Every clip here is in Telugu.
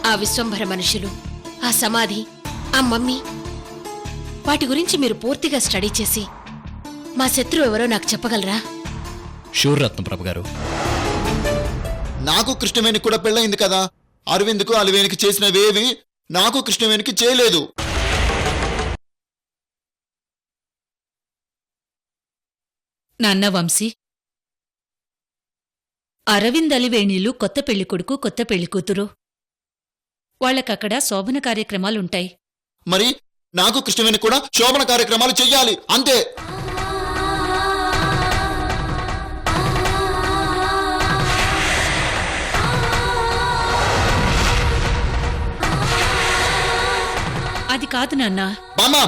ఆ విశ్వంభర మనుషులు, ఆ సమాధి, ఆ మమ్మీ, వాటి గురించి మీరు పూర్తిగా స్టడీ చేసి మా శత్రువు ఎవరో నాకు చెప్పగలరా? షూర్ రత్నప్రభ గారు. నాకు కృష్ణవేణికి కూడా పెళ్ళయింది కదా. అరవింద్కు అలివేనికి చేసినవేవి నాకు కృష్ణవేణికి చేయలేదు. నాన్న వంశీ, అరవింద్ అలివేణీలు కొత్త పెళ్లికొడుకు, కొత్త పెళ్లికూతురు. వాళ్లకక్కడ శోభన కార్యక్రమాలుంటాయి. మరి నాకు కృష్ణవేణి కూడా శోభన కార్యక్రమాలు చెయ్యాలి, అంతే. అది కాదు నాన్నా. బామ్మా,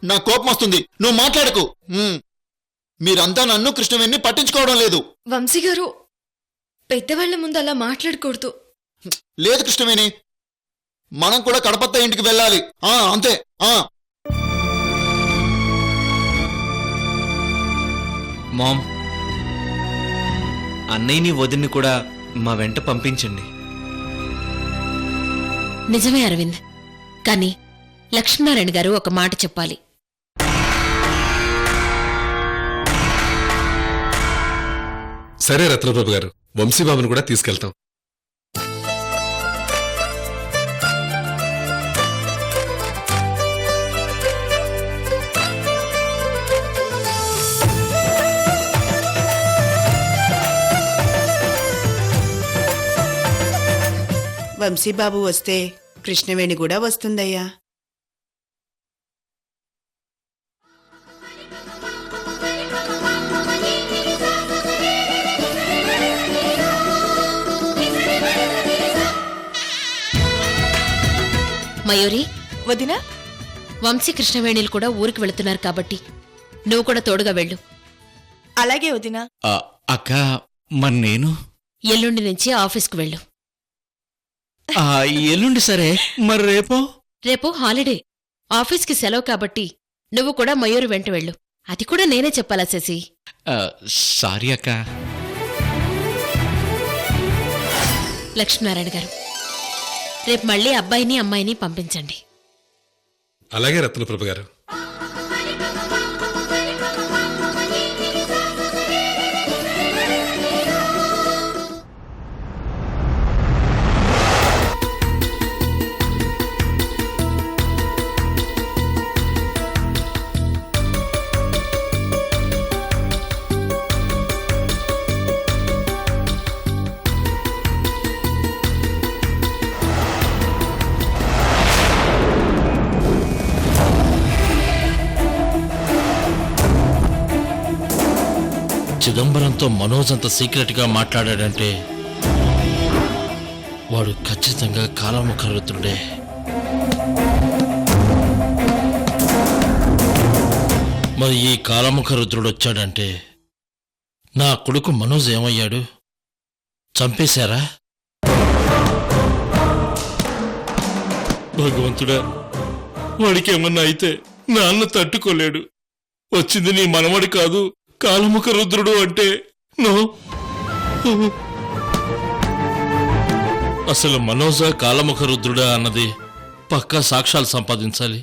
నా కోపం వస్తుంది, నువ్వు మాట్లాడకు. మీరంతా నన్ను కృష్ణవేణిని పట్టించుకోవడం లేదు. వంశీగారు, పెద్దవాళ్ల ముందు అలా మాట్లాడకూడదు. లేదు కృష్ణవేణి, మనం కూడా కడపత్త ఇంటికి వెళ్ళాలి, అంతే. మామ్, అన్నయ్యని వదిన్ని కూడా మా వెంట పంపించండి. నిజమే అరవింద్, కానీ లక్ష్మీనారాయణ గారు ఒక మాట చెప్పాలి. సరే రత్నప్రభు గారు, వంశీబాబును కూడా తీసుకెళ్తాం. వంశీబాబు వస్తే కృష్ణవేణి కూడా వస్తుందయ్యా. మయూరి, వదినా, వంశీ కృష్ణవేణిలు కూడా ఊరికి వెళుతున్నారు కాబట్టి నువ్వు కూడా తోడుగా వెళ్ళు. అలాగే వదినా. అక్క, మరి నేను ఎల్లుండి నుంచి ఆఫీస్కు వెళ్ళు. ఎల్లుండి సరే, మరి రేపు హాలిడే, ఆఫీస్కి సెలవు కాబట్టి నువ్వు కూడా మయూరి వెంట వెళ్ళు. అది కూడా నేనే చెప్పాలా శశి? సారీ అక్క. లక్ష్మీనారాయణ గారు, రేపు మళ్ళీ అబ్బాయిని అమ్మాయిని పంపించండి. అలాగే రత్నప్రభు గారు. చిదంబరంతో మనోజ్ అంత సీక్రెట్గా మాట్లాడాడంటే వాడు ఖచ్చితంగా కాలముఖ రుద్రుడే. మరి ఈ కాలముఖ రుద్రుడు వచ్చాడంటే నా కొడుకు మనోజ్ ఏమయ్యాడు? చంపేశారా? భగవంతుడా, వాడికి ఏమన్నా అయితే నాన్న తట్టుకోలేడు. వచ్చింది నీ మనవడి కాదు, కాలముఖ రుద్రుడు అంటే. నో, అసలు మనోజ కాలముఖ రుద్రుడా అన్నది పక్కా సాక్ష్యాలు సంపాదించాలి.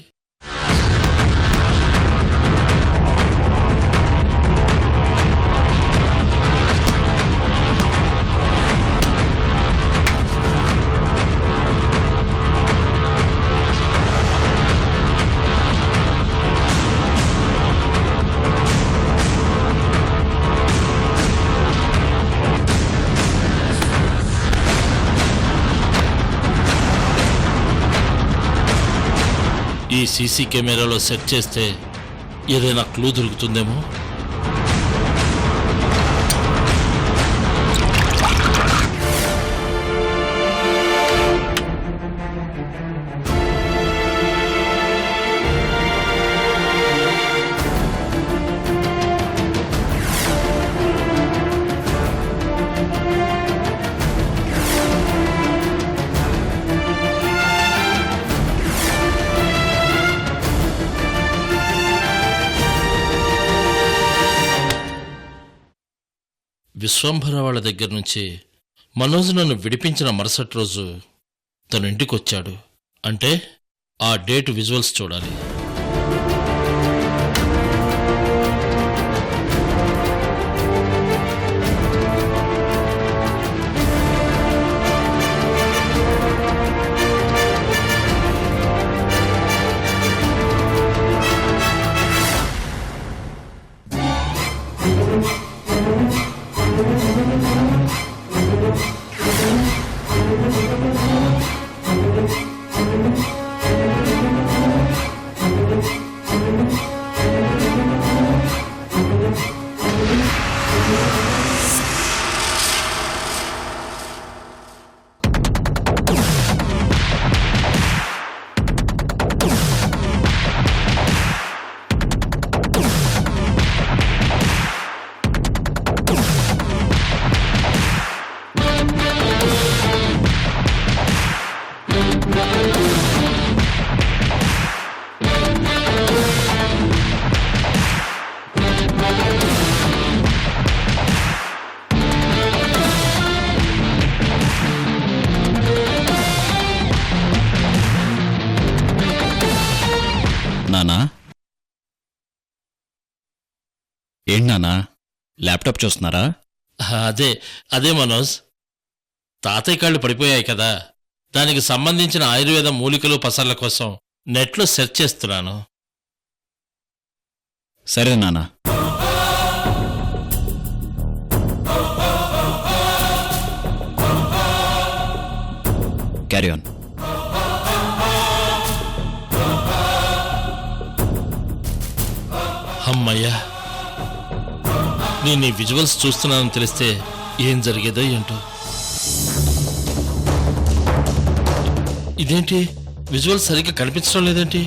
ఈ సీసీ కెమెరాలో సెట్ చేస్తే ఏదైనా క్లూ దొరుకుతుందేమో. విశ్వంభర వాళ్ళ దగ్గర నుంచి మనోజ్ నన్ను విడిపించిన మరుసటి రోజు తను ఇంటికొచ్చాడు అంటే ఆ డేట్ విజువల్స్ చూడాలి. నానా ఏంటి నానా ల్యాప్టాప్ చూస్తున్నారా? అదే మనోజ్, తాతయ్య కాళ్ళు పడిపోయాయి కదా, దానికి సంబంధించిన ఆయుర్వేద మూలికలు పసర్ల కోసం నెట్లో సెర్చ్ చేస్తున్నాను. సరే నానా. Carry on. అమ్మయ్యా, నేను ఈ విజువల్స్ చూస్తున్నానని తెలిస్తే ఏం జరిగేదో ఏంటో. ఇదేంటి విజువల్స్ సరిగ్గా కనిపించడం లేదేంటి?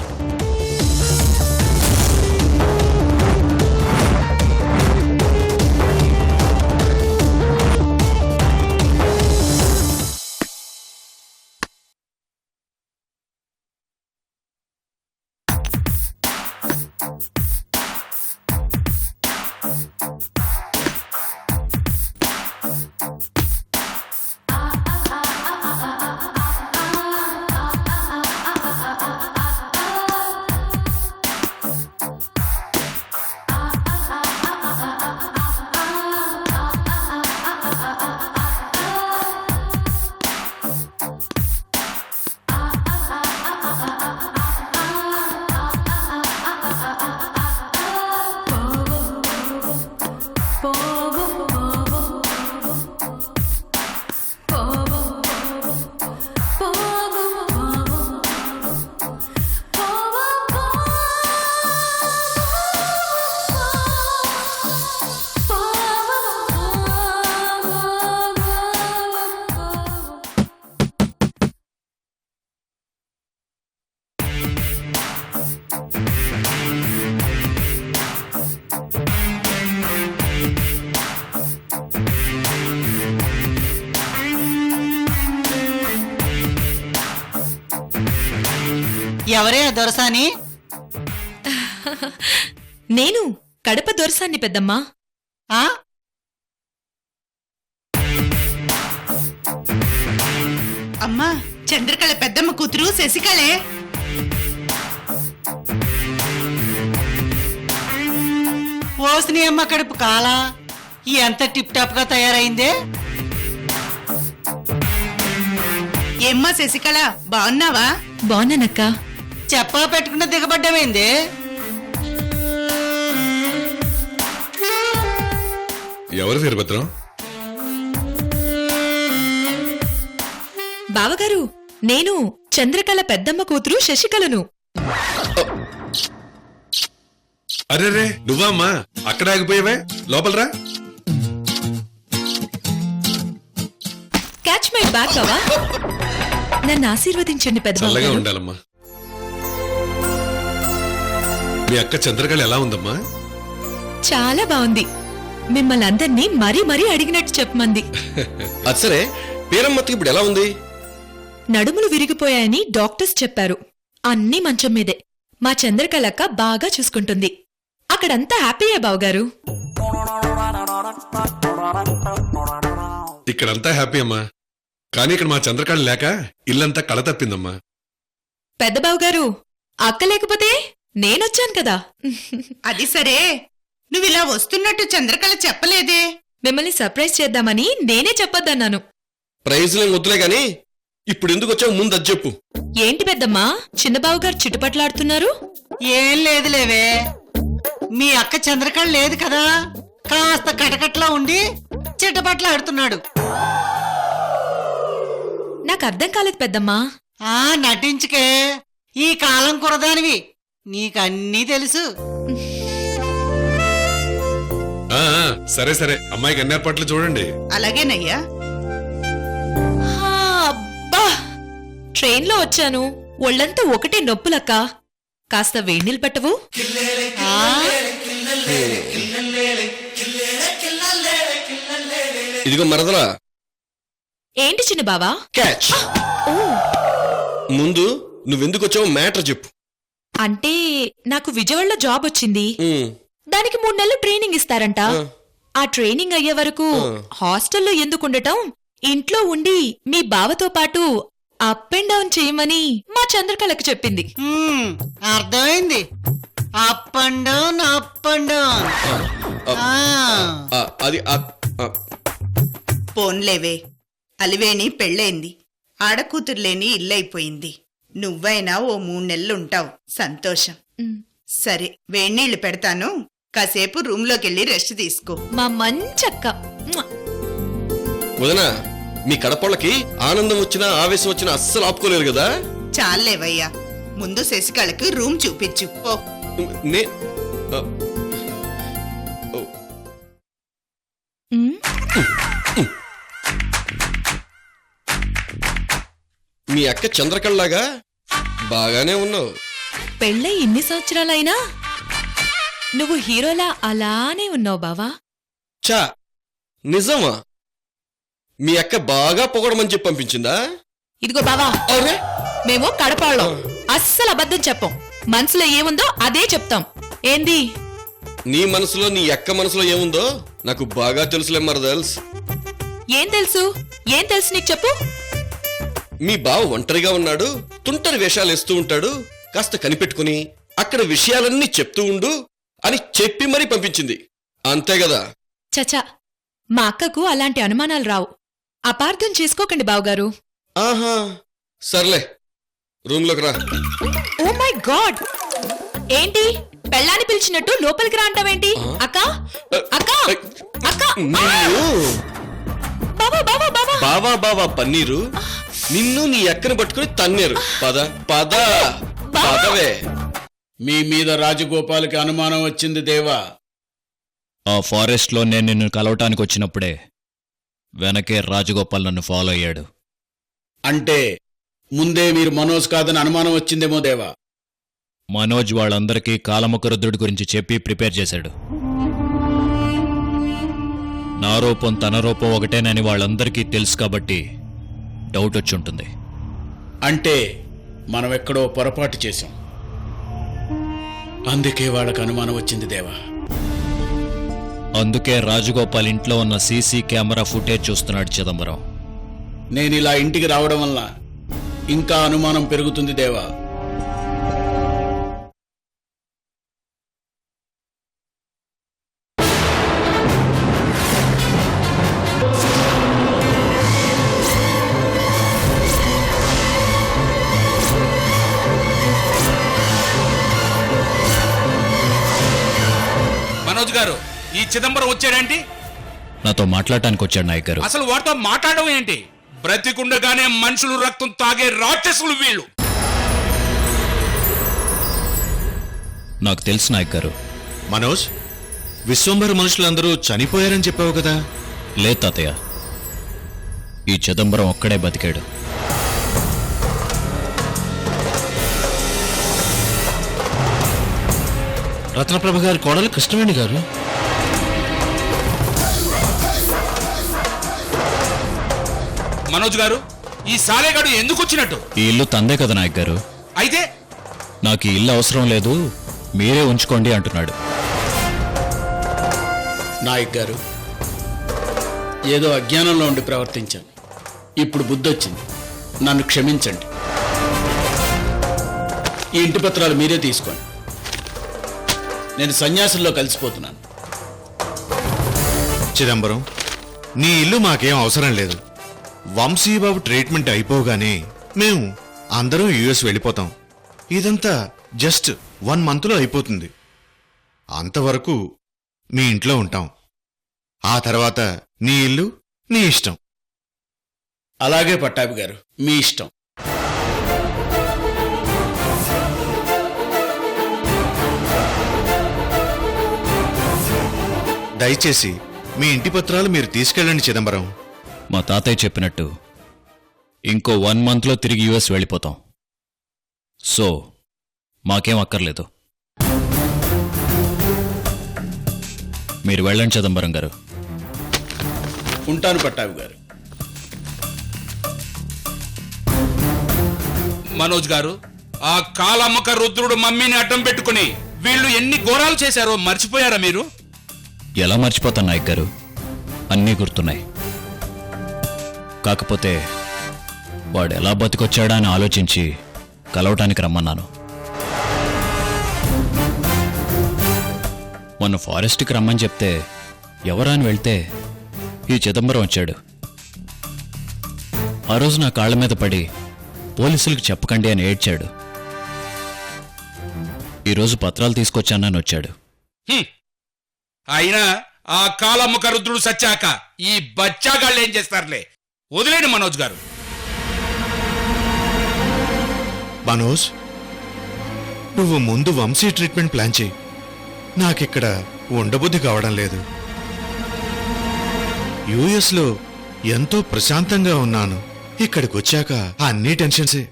ఎవరే దొరసాని? నేను కడప దొరసాన్ని పెద్దమ్మా. ఆ? అమ్మా, చంద్రకళ పెద్దమ్మ కూతురు శశికళే. ఓసిని అమ్మ కడుపు కాలా ఎంత టిప్ టాప్ గా తయారైందే. ఏమ్మా శశికళ, బాగున్నావా? బాగున్నానక్క. చెప్పా పెట్టుకున్న దిగబడ్డమైందే. ఎవరు వీరభద్రం? బావగారు, నేను చంద్రకళ పెద్దమ్మ కూతురు శశికళను. అరేరే, నువ్వా అమ్మా? అక్కడ ఆగిపోయావే, లోపలరా. క్యాచ్ మై బ్యాక్ బావా. నన్ను ఆశీర్వదించండి పెద్ద చల్లగా బావగారు. ఉండాలమ్మా. మీ అక్క చంద్రకళ ఎలా ఉందమ్మా? చాలా బాగుంది. మిమ్మల్ని అందరినీ మరీ మరీ అడిగినట్టు చెప్పమంది. అది సరే, పేరమ్మకి ఇప్పుడు ఎలా ఉంది? నడుములు విరిగిపోయాయని డాక్టర్స్ చెప్పారు. అన్నీ మంచం మీదే. మా చంద్రకళక్క బాగా చూసుకుంటుంది. అక్కడంతా హ్యాపీయే బావగారు. ఇక్కడంతా హ్యాపీ అమ్మా. కానీ ఇక్కడ మా చంద్రకాళ లేక ఇల్లంతా కళ తప్పిందమ్మా. పెద్దబావు గారు, అక్క లేకపోతే నేనొచ్చాను కదా. అది సరే, నువ్వు ఇలా వస్తున్నట్టు చంద్రకళ చెప్పలేదే. మిమ్మల్ని సర్ప్రైజ్ చేద్దామని నేనే చెప్పొద్దన్నాను. ప్రైజ్లేం వద్దులే గాని ఇప్పుడు ఎందుకు వచ్చావు ముందు అది చెప్పు. ఏంటి పెద్దమ్మా, చిన్నబావు గారు చిట్టుపట్లాడుతున్నారు? ఏం లేదులేవే, మీ అక్క చంద్రకళ లేదు కదా, కాస్త కటకట్లా ఉండి చిట్టపట్ల ఆడుతున్నాడు. నాకు అర్థం కాలేదు పెద్దమ్మా. నటించుకే, ఈ కాలం కురదానివి, నీకన్నీ తెలుసు. ఆ, ఆ, సరే సరే, అమ్మాయికి అన్ని ఏర్పాట్లు చూడండి. అలాగేనయ్యా. అబ్బా, ట్రైన్లో వచ్చాను, ఒళ్ళంతా ఒకటే నొప్పులక్క. కాస్త వేడినీళ్ళు పెట్టవు? ఇదిగో మరదలా. ఏంటి చిన్న బావా? క్యాచ్. ముందు నువ్వెందుకు వచ్చావు మ్యాటర్ చెప్పు. అంటే నాకు విజయవాడలో జాబ్ వచ్చింది. దానికి 3 నెలలు ట్రైనింగ్ ఇస్తారంట. ఆ ట్రైనింగ్ అయ్యే వరకు హాస్టల్లో ఎందుకుండటం, ఇంట్లో ఉండి మీ బావతో పాటు అప్ అండ్ డౌన్ చేయమని మా చంద్రకళకు చెప్పింది. అర్థమైంది. Up and down, up and down. అది పోన్లేవే, అలివేణి పెళ్ళైంది, ఆడకూతురులేని ఇల్లైపోయింది. నువ్వైనా ఓ 3 నెలలుంటావు, సంతోషం. సరే, వేణీళ్లు పెడతాను, కాసేపు రూమ్లోకెళ్ళి రెస్ట్ తీసుకో. మా మంచక్క. వదనా, మీ కడపళ్ళకి ఆనందం వచ్చినా ఆవేశం వచ్చినా అస్సలు ఆపుకోలేరు కదా. చాలేవయ్యా, ముందు శశికళకి రూమ్ చూపించు. ఓ నే మీ అక్క చంద్రకళలాగా బాగానే ఉన్నావు. పెళ్ళై ఇన్ని సంవత్సరాలైనా నువ్వు హీరోలా అలానే ఉన్నావు బావా. చా, నిజమా? మీ అక్క బాగా పొగడమని చెప్పి పంపించిందా? ఇదిగో బావా, అవునే, మేము కడపాళ్ళం, అస్సలు అబద్ధం చెప్పం. మనసులో ఏముందో అదే చెప్తాం. ఏంది? నీ మనసులో నీ అక్క మనసులో ఏముందో నాకు బాగా తెలుసులే మరదల్స్. ఏం తెలుసు? ఏం తెలుసు నీకు చెప్పు. మీ బావ ఒంటరిగా ఉన్నాడు, తుంటరి వేషాలు వేస్తూ ఉంటాడు, కాస్త కనిపెట్టుకుని అక్కడ విషయాలన్నీ చెప్తూ ఉండు అని చెప్పి మరీ పంపించింది, అంతే కదా? చచా, మా అక్కకు అలాంటి అనుమానాలు రావు. అపార్థం చేసుకోకండి బావగారు. ఆహా, సర్లే, రూమ్లోకి రా. ఓ మై గాడ్, ఏంటి పెళ్ళాన్ని పిలిచినట్టు లోపలికి రా అంటావేంటి? అక్క అక్క అక్క, బావా బావా బావా బావా బావా పన్నీరు, నిన్ను నీ అక్కను పట్టుకుని తన్నేరు. పద పద పదవే. మీ మీద రాజగోపాల్కి అనుమానం వచ్చింది దేవా. ఆ ఫారెస్ట్లో నేను నిన్ను కలవటానికి వచ్చినప్పుడే వెనకే రాజగోపాల్ నన్ను ఫాలో అయ్యాడు. అంటే ముందే మీరు మనోజ్ కాదని అనుమానం వచ్చిందేమో దేవా. మనోజ్ వాళ్ళందరికీ కాలముఖరుద్రుడి గురించి చెప్పి ప్రిపేర్ చేశాడు. నా రూపం తన రూపం ఒకటేనని వాళ్ళందరికీ తెలుసు కాబట్టి డౌట్ వచ్చి ఉంటుంది. అంటే మనం ఎక్కడో పొరపాటు చేశాం, అందుకే వాళ్ళకు అనుమానం వచ్చింది దేవా. అందుకే రాజగోపాల్ ఇంట్లో ఉన్న సీసీ కెమెరా ఫుటేజ్ చూస్తున్నాడు చిదంబరం. నేనిలా ఇంటికి రావడం వల్ల ఇంకా అనుమానం పెరుగుతుంది దేవా. మనోజ్ గారు, ఈ చిదంబరం వచ్చాడేంటి? నాతో మాట్లాడటానికి వచ్చాడు నాయక్ గారు. అసలు వాటితో మాట్లాడడం ఏంటి? బ్రతికుండగానే మనుషులు రక్తం తాగే రాక్షసులు వీళ్ళు. నాకు తెలుసు నాయక్ గారు. మనోజ్, విశ్వంభర మనుషులందరూ చనిపోయారని చెప్పావు కదా? లేదు తాతయ్య, ఈ చిదంబరం ఒక్కడే బతికాడు. రత్నప్రభ గారి కోడలు కృష్ణవేణి గారు. మనోజ్ గారు, ఈ సాలేగాడు ఎందుకు వచ్చినట్టు? ఈ ఇల్లు తందే కదా నాయక్ గారు. అయితే నాకు ఈ ఇల్లు అవసరం లేదు, మీరే ఉంచుకోండి అంటున్నాడు. నాయక్ గారు, ఏదో అజ్ఞానంలో ఉండి ప్రవర్తించాను. ఇప్పుడు బుద్ధొచ్చింది. నన్ను క్షమించండి. ఈ ఇంటి పత్రాలు మీరే తీసుకోండి. నేను సన్యాసుల్లో కలిసిపోతున్నాను. చిదంబరం, నీ ఇల్లు మాకేం అవసరం లేదు. వంశీబాబు ట్రీట్మెంట్ అయిపోగానే మేము అందరం యుఎస్ వెళ్ళిపోతాం. ఇదంతా జస్ట్ 1 మంత్లో అయిపోతుంది. అంతవరకు మీ ఇంట్లో ఉంటాం. ఆ తర్వాత నీ ఇల్లు నీ ఇష్టం. అలాగే పట్టాభి గారు, మీ ఇష్టం. దయచేసి మీ ఇంటి పత్రాలు మీరు తీసుకెళ్ళండి చిదంబరం. మా తాతయ్య చెప్పినట్టు ఇంకో 1 మంత్లో తిరిగి యుఎస్ వెళ్ళిపోతాం. సో మాకేం అక్కర్లేదు. మీరు వెళ్ళండి చిదంబరం గారు. ఉంటాను పట్టాభి గారు. మనోజ్ గారు, ఆ కాలమ్మక రుద్రుడు మమ్మీని అడ్డం పెట్టుకుని వీళ్ళు ఎన్ని ఘోరాలు చేశారో మర్చిపోయారా మీరు? ఎలా మర్చిపోతాను నాయక్ గారు, అన్నీ గుర్తున్నాయి. కాకపోతే వాడు ఎలా బతికొచ్చాడా అని ఆలోచించి కలవటానికి రమ్మన్నాను. మొన్న ఫారెస్ట్కి రమ్మని చెప్తే ఎవరా అని వెళ్తే ఈ చిదంబరం వచ్చాడు. ఆ రోజు నా కాళ్ళ మీద పడి పోలీసులకు చెప్పకండి అని ఏడ్చాడు. ఈరోజు పత్రాలు తీసుకొచ్చానని వచ్చాడు. అయినా ఆ కాలమ్మక రుద్రుడు సచ్చాక ఈ బచ్చాగాళ్ళు ఏం చేస్తారులే, వదిలేండి మనోజ్ గారు. మనోజ్, నువ్వు ముందు వంశీ ట్రీట్మెంట్ ప్లాన్ చేయి. నాకిక్కడ ఉండబుద్ధి కావడం లేదు. యుఎస్లో ఎంతో ప్రశాంతంగా ఉన్నాను. ఇక్కడికి వచ్చాక అన్నీ టెన్షన్సే.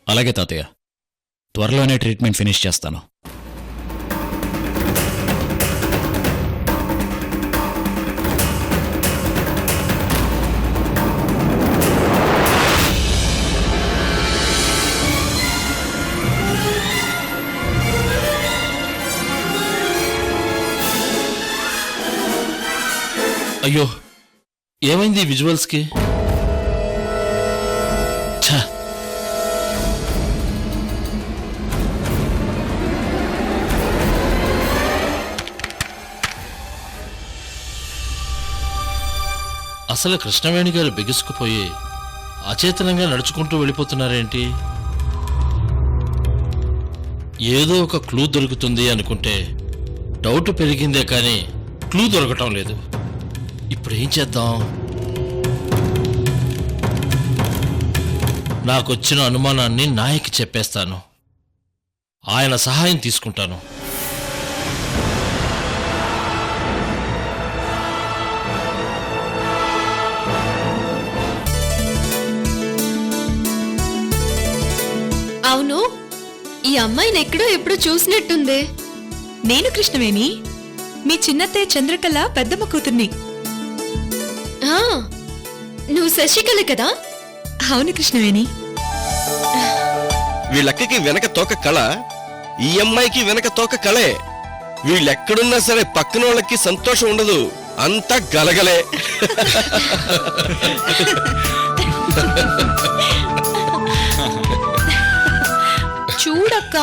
అలాగే తాతయ్య, త్వరలోనే ట్రీట్మెంట్ ఫినిష్ చేస్తాను. అయ్యో, ఏమైంది ఈ విజువల్స్కి? ఛ! అసలు కృష్ణవేణి గారు బిగుసుకుపోయి అచేతనంగా నడుచుకుంటూ వెళ్ళిపోతున్నారేంటి? ఏదో ఒక క్లూ దొరుకుతుంది అనుకుంటే డౌట్ పెరిగిందే కానీ క్లూ దొరకటం లేదు. ఇప్పుడు ఏం చేద్దాం? నాకొచ్చిన అనుమానాన్ని నాయకి చెప్పేస్తాను. ఆయన సహాయం తీసుకుంటాను. అవును, ఈ అమ్మాయిని ఎక్కడో ఎప్పుడో చూసినట్టుంది. నేను కృష్ణవేణి, మీ చిన్నత్తయ్య చంద్రకళ పెద్దమ్మ కూతుర్ని. ఆ, నువ్వు శశికళ కదా? అవును కృష్ణవేణి. వీళ్ళక్కకి వెనక తోక కళ, ఈ అమ్మాయికి వెనక తోక కళే. వీళ్ళెక్కడున్నా సరే పక్కన వాళ్ళకి సంతోషం ఉండదు, అంతా గలగలే. చూడక్క,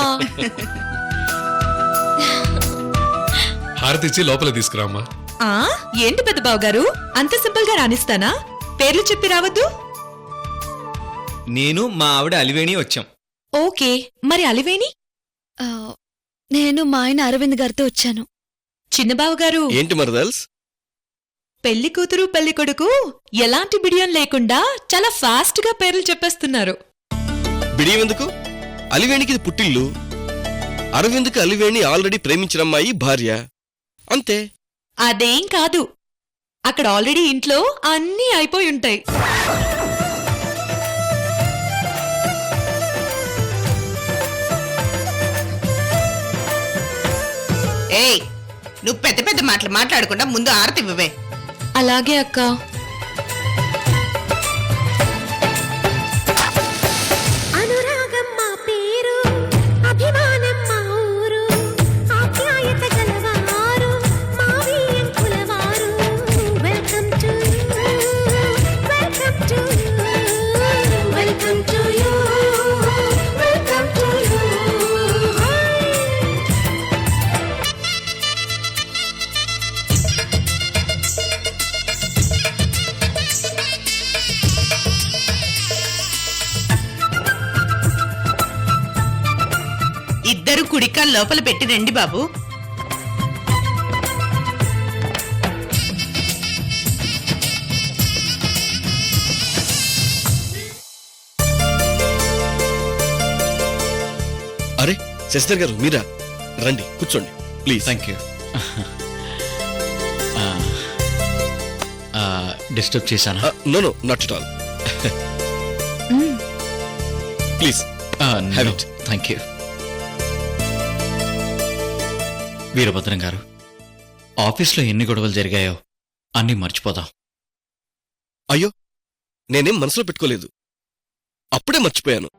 హారతి ఇచ్చి లోపల తీసుకురామ్మా. ఆ ఏంటి పెద్ద బావ గారు, అంత సింపుల్ గా రానిస్తానా? పేర్లు చెప్పి రావద్దు. నేను మా ఆవిడ అలివేణి వచ్చాం. ఓకే, మరి అలివేణి? నేను మా ఆయన అరవింద్ గారితో వచ్చాను. చిన్నబావ గారు, ఏంటి మరదల్స్? పెళ్లి కూతురు పెళ్లి కొడుకు ఎలాంటి బిడియం లేకుండా చాలా ఫాస్ట్ గా పేర్లు చెప్పేస్తున్నారు. బిడియమెందుకు? అలివేణికి ఇది పుట్టిల్లు. అరవింద్కి అలివేణి ఆల్రెడీ ప్రేమించిన అమ్మాయి భార్య, అంతే. అదేం కాదు, అక్కడ ఆల్రెడీ ఇంట్లో అన్నీ అయిపోయి ఉంటాయి. ఏయ్, నువ్వు పెద్ద పెద్ద మాటలు మాట్లాడకుండా ముందు ఆరతి ఇవ్వవే. అలాగే అక్క. అనురాగం మా పేరు, అభిమానం మా ఊరు, ఆప్యాయత గలవారు, మావి కులవారు. వెల్కమ్ టు కుడికాలు లోపల పెట్టి రండి బాబు. అరే శశిధర్ గారు మీరా, రండి కూర్చోండి ప్లీజ్. Thank you. డిస్టర్బ్ చేశాను? No no, not at all. Please have it. Thank you. Veerabhadram గారు, ఆఫీస్లో ఎన్ని గొడవలు జరిగాయో అన్నీ మర్చిపోదాం. అయ్యో, నేనేం మనసులో పెట్టుకోలేదు, అప్పుడే మర్చిపోయాను.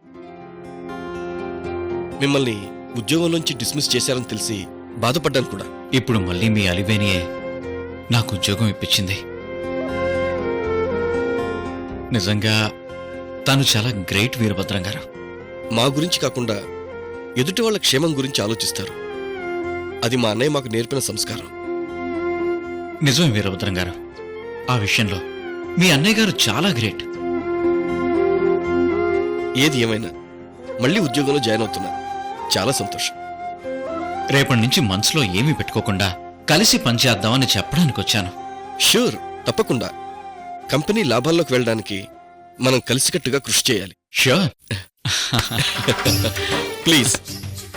మిమ్మల్ని ఉద్యోగంలోంచి డిస్మిస్ చేశారని తెలిసి బాధపడ్డాను కూడా. ఇప్పుడు మళ్ళీ మీ అలివేనియే నాకు ఉద్యోగం ఇప్పించింది. నిజంగా తను చాలా గ్రేట్ వీరభద్రం గారు. మా గురించి కాకుండా ఎదుటి వాళ్ళ క్షేమం గురించి ఆలోచిస్తారు. అది మా అన్నయ్య మాకు నేర్పిన సంస్కారం. నిజమే వీరభద్రం గారు, ఆ విషయంలో మీ అన్నయ్య గారు చాలా గ్రేట్. ఏది ఏమైనా మళ్ళీ ఉద్యోగంలో జాయిన్ అవుతున్నా, చాలా సంతోషం. రేపటి నుంచి మనసులో ఏమీ పెట్టుకోకుండా కలిసి పనిచేద్దామని చెప్పడానికి వచ్చాను. ష్యూర్, తప్పకుండా. కంపెనీ లాభాల్లోకి వెళ్ళడానికి మనం కలిసికట్టుగా కృషి చేయాలి. ష్యూర్. ప్లీజ్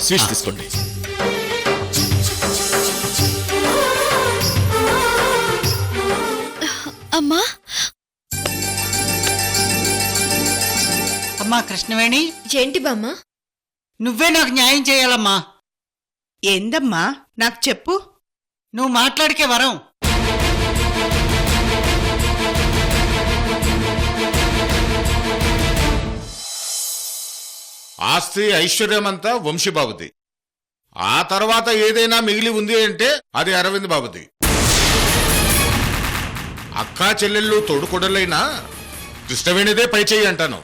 స్వీట్స్ తీసుకోండి. అమ్మా, అమ్మా కృష్ణవేణి, ఏంటి బామ్మ? నువ్వే నాకు న్యాయం చేయాలమ్మా. ఏందమ్మా, నాకు చెప్పు. నువ్వు మాట్లాడికే వరం. ఆస్తి ఐశ్వర్యమంతా వంశీబాబుది. ఆ తర్వాత ఏదైనా మిగిలి ఉంది అంటే అది అరవింద్ బాబుది. అక్కా చెల్లెళ్ళు తోడుకొడలైనా కృష్ణవేణిదే పై చెయ్యి అంటాను.